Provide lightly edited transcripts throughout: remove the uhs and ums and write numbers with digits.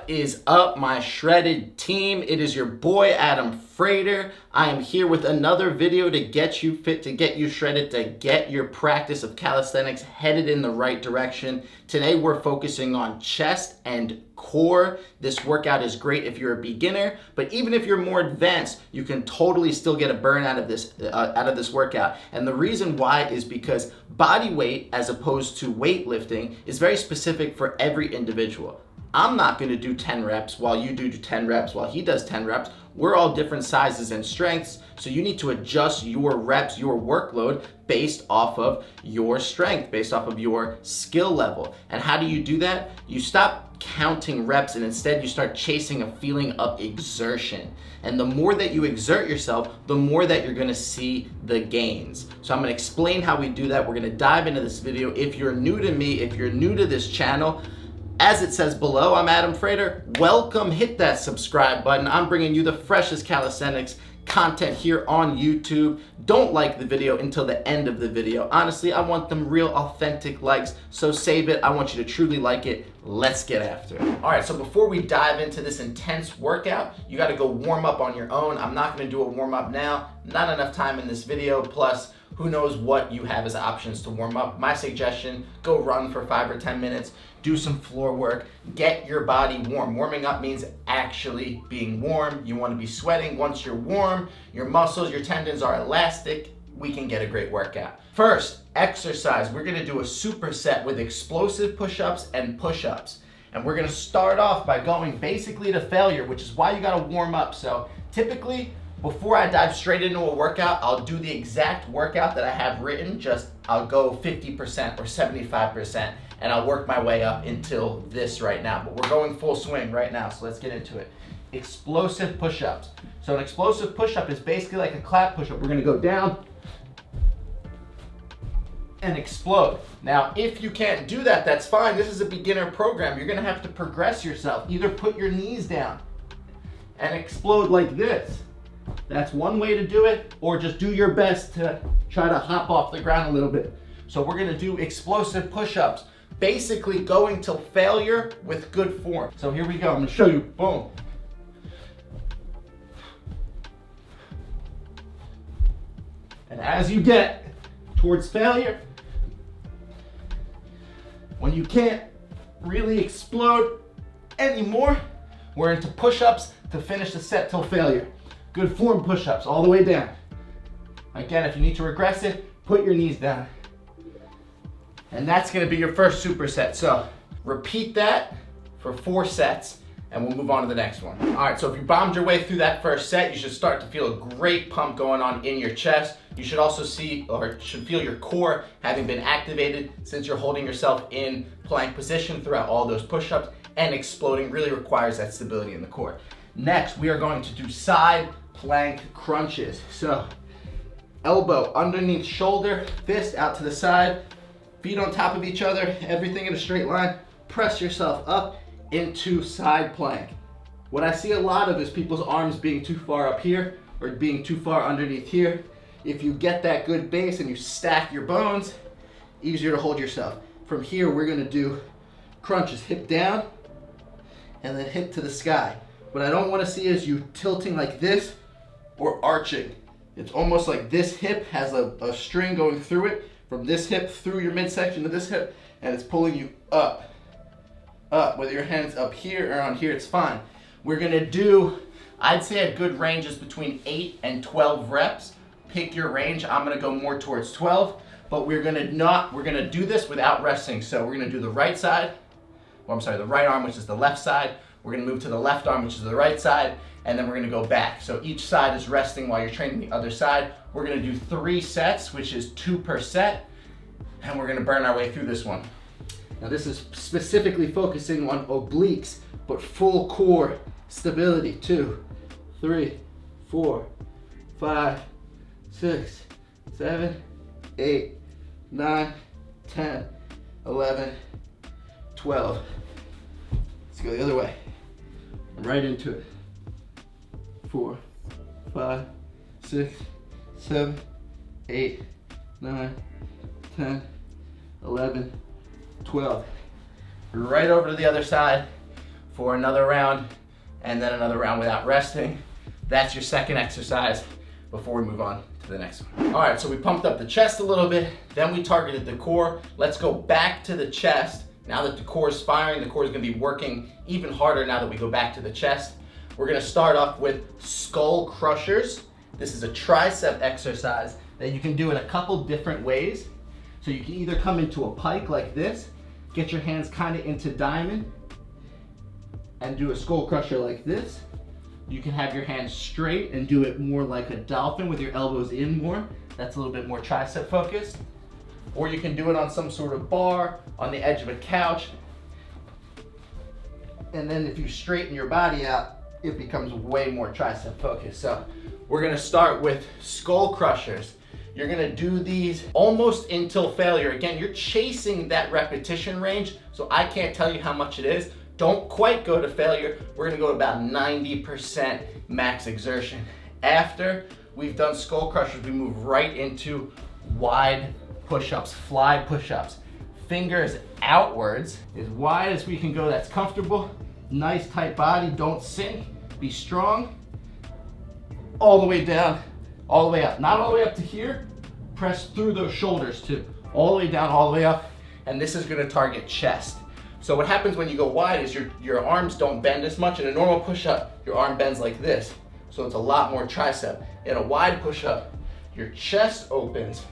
is up, my shredded team? It is your boy Adam Frater. I am here with another video to get you fit, to get you shredded, to get your practice of calisthenics headed in the right direction. Today we're focusing on chest and core. This workout is great if you're a beginner, but even if you're more advanced, you can totally still get a burn out of this workout. And the reason why is because body weight, as opposed to weightlifting, is very specific for every individual. I'm not going to do 10 reps while you do 10 reps while he does 10 reps. We're all different sizes and strengths, so you need to adjust your reps, your workload based off of your strength, based off of your skill level. And how do you do that? You stop counting reps and instead you start chasing a feeling of exertion. And the more that you exert yourself, the more that you're going to see the gains. So I'm going to explain how we do that. We're going to dive into this video. If you're new to me, if you're new to this channel, as it says below, I'm Adam Frater. Welcome, hit that subscribe button. I'm bringing you the freshest calisthenics content here on YouTube. Don't like the video until the end of the video. Honestly, I want them real authentic likes, so save it. I want you to truly like it. Let's get after it. All right, so before we dive into this intense workout, you gotta go warm up on your own. I'm not gonna do a warm up now. Not enough time in this video, plus who knows what you have as options to warm up. My suggestion, go run for 5 or 10 minutes, do some floor work, get your body warm. Warming up means actually being warm. You want to be sweating. Once you're warm, your muscles, your tendons are elastic, we can get a great workout. First, exercise. We're gonna do a superset with explosive push-ups and push-ups. And we're gonna start off by going basically to failure, which is why you gotta warm up. So typically, before I dive straight into a workout, I'll do the exact workout that I have written, just I'll go 50% or 75%, and I'll work my way up until this right now. But we're going full swing right now, so let's get into it. Explosive push-ups. So an explosive push-up is basically like a clap push-up. We're gonna go down and explode. Now, if you can't do that, that's fine. This is a beginner program. You're gonna have to progress yourself. Either put your knees down and explode like this. That's one way to do it, or just do your best to try to hop off the ground a little bit. So we're gonna do explosive push-ups, basically going till failure with good form. So here we go, I'm gonna show you, boom. And as you get towards failure, when you can't really explode anymore, we're into push-ups to finish the set till failure. Good form push-ups all the way down. Again, if you need to regress it, put your knees down. And that's gonna be your first superset. So repeat that for 4 sets and we'll move on to the next one. All right, so if you bombed your way through that first set, you should start to feel a great pump going on in your chest. You should also should feel your core having been activated since you're holding yourself in plank position throughout all those push-ups, and exploding really requires that stability in the core. Next, we are going to do side plank crunches. So elbow underneath shoulder, fist out to the side, feet on top of each other, everything in a straight line. Press yourself up into side plank. What I see a lot of is people's arms being too far up here or being too far underneath here. If you get that good base and you stack your bones, easier to hold yourself. From here, we're gonna do crunches, hip down and then hip to the sky. What I don't want to see is you tilting like this or arching. It's almost like this hip has a string going through it, from this hip through your midsection to this hip, and it's pulling you up. Whether your hand's up here or on here, it's fine. We're gonna do, I'd say a good range is between 8 and 12 reps. Pick your range. I'm gonna go more towards 12, but we're gonna do this without resting. So we're gonna do the right side, the right arm, which is the left side. We're gonna move to the left arm, which is the right side, and then we're gonna go back. So each side is resting while you're training the other side. We're gonna do 3 sets, which is 2 per set, and we're gonna burn our way through this one. Now this is specifically focusing on obliques, but full core stability. 2, 3, 4, 5, 6, 7, 8, 9, 10, 11, 12. Let's go the other way. Right into it. 4, 5, 6, 7, 8, 9, 10, 11, 12. Right over to the other side. for another round, and then another round without resting. That's your second exercise before we move on to the next one. All right, so we pumped up the chest a little bit, then we targeted the core. Let's go back to the chest. Now that the core is firing, the core is gonna be working even harder now that we go back to the chest. We're gonna start off with skull crushers. This is a tricep exercise that you can do in a couple different ways. So you can either come into a pike like this, get your hands kind of into diamond, and do a skull crusher like this. You can have your hands straight and do it more like a dolphin with your elbows in more. That's a little bit more tricep focused. Or you can do it on some sort of bar, on the edge of a couch. And then if you straighten your body out, it becomes way more tricep focused. So we're gonna start with skull crushers. You're gonna do these almost until failure. Again, you're chasing that repetition range, so I can't tell you how much it is. Don't quite go to failure. We're gonna go to about 90% max exertion. After we've done skull crushers, we move right into wide push-ups, fly push-ups. Fingers outwards, as wide as we can go, that's comfortable. Nice tight body, don't sink, be strong. All the way down, all the way up. Not all the way up to here, press through those shoulders too. All the way down, all the way up, and this is gonna target chest. So what happens when you go wide is your arms don't bend as much. In a normal push-up, your arm bends like this, so it's a lot more tricep. In a wide push-up, your chest opens,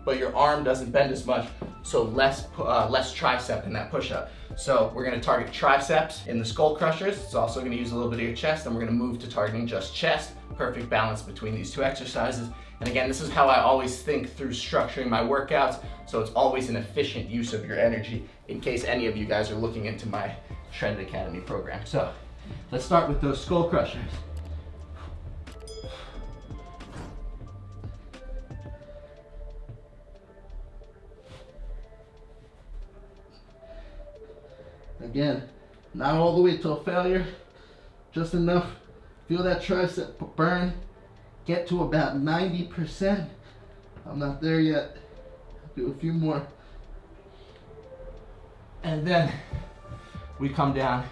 but your arm doesn't bend as much, so less tricep in that push-up. So we're gonna target triceps in the skull crushers. It's also gonna use a little bit of your chest, and we're gonna move to targeting just chest. Perfect balance between these two exercises. And again, this is how I always think through structuring my workouts, so it's always an efficient use of your energy in case any of you guys are looking into my Shredded Academy program. So let's start with those skull crushers. Again, not all the way till failure, just enough. Feel that tricep burn. Get to about 90%. I'm not there yet. Do a few more. And then we come down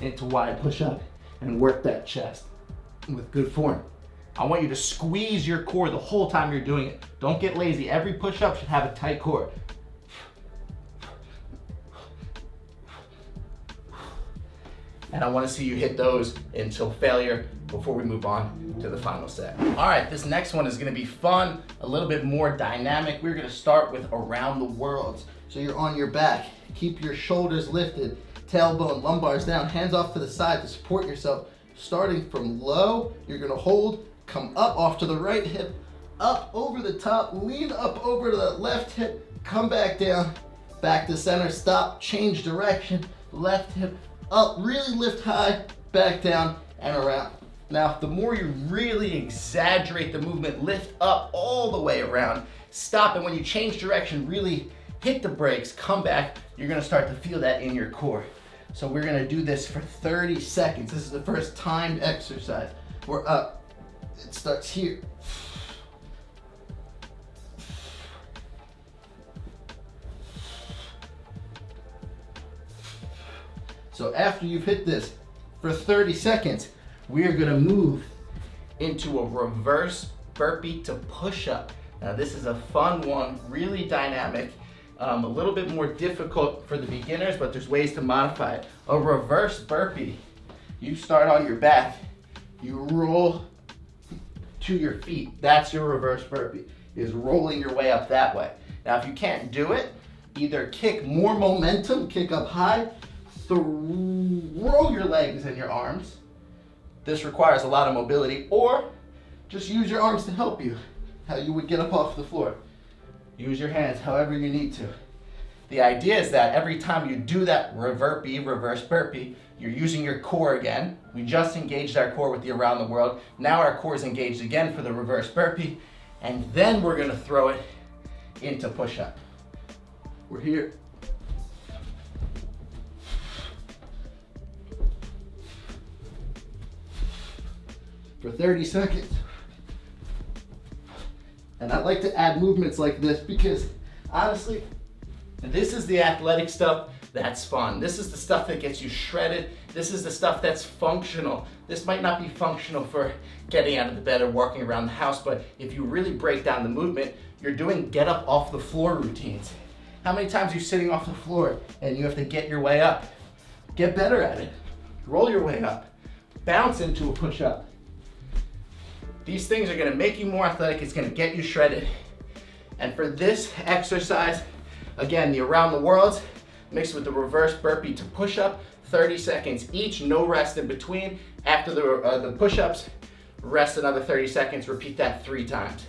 into wide push-up and work that chest with good form. I want you to squeeze your core the whole time you're doing it. Don't get lazy. Every push-up should have a tight core. And I want to see you hit those until failure before we move on to the final set. All right, this next one is going to be fun, a little bit more dynamic. We're going to start with around the worlds. So you're on your back, keep your shoulders lifted, tailbone, lumbars down, hands off to the side to support yourself. Starting from low, you're going to hold, come up off to the right hip, up over the top, lean up over to the left hip, come back down, back to center, stop, change direction, left hip, up, really lift high, back down, and around. Now, the more you really exaggerate the movement, lift up all the way around, stop, and when you change direction, really hit the brakes, come back, you're gonna start to feel that in your core. So we're gonna do this for 30 seconds. This is the first timed exercise. We're up, it starts here. So after you've hit this for 30 seconds, we are gonna move into a reverse burpee to push-up. Now this is a fun one, really dynamic, a little bit more difficult for the beginners, but there's ways to modify it. A reverse burpee, you start on your back, you roll to your feet. That's your reverse burpee, is rolling your way up that way. Now if you can't do it, either kick more momentum, kick up high, throw your legs and your arms. This requires a lot of mobility, or just use your arms to help you, how you would get up off the floor. Use your hands however you need to. The idea is that every time you do that reverse burpee, you're using your core again. We just engaged our core with the around the world. Now our core is engaged again for the reverse burpee, and then we're gonna throw it into push-up. We're here. For 30 seconds. And I like to add movements like this because honestly, this is the athletic stuff that's fun. This is the stuff that gets you shredded. This is the stuff that's functional. This might not be functional for getting out of the bed or walking around the house, but if you really break down the movement, you're doing get up off the floor routines. How many times are you sitting off the floor and you have to get your way up? Get better at it. Roll your way up. Bounce into a push-up. These things are gonna make you more athletic. It's gonna get you shredded. And for this exercise, again, the around the worlds mixed with the reverse burpee to push-up, 30 seconds each, no rest in between. After the push-ups, rest another 30 seconds, repeat that 3 times.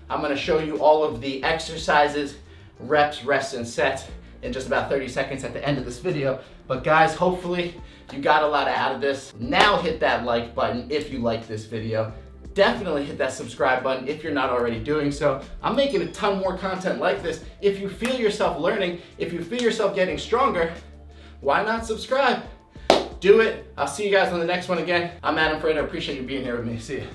I'm gonna show you all of the exercises, reps, rests, and sets in just about 30 seconds at the end of this video. But guys, hopefully you got a lot out of this. Now hit that like button if you like this video. Definitely hit that subscribe button if you're not already doing so. I'm making a ton more content like this. If you feel yourself learning, if you feel yourself getting stronger, why not subscribe? Do it. I'll see you guys on the next one again. I'm Adam Frater. Appreciate you being here with me. See ya.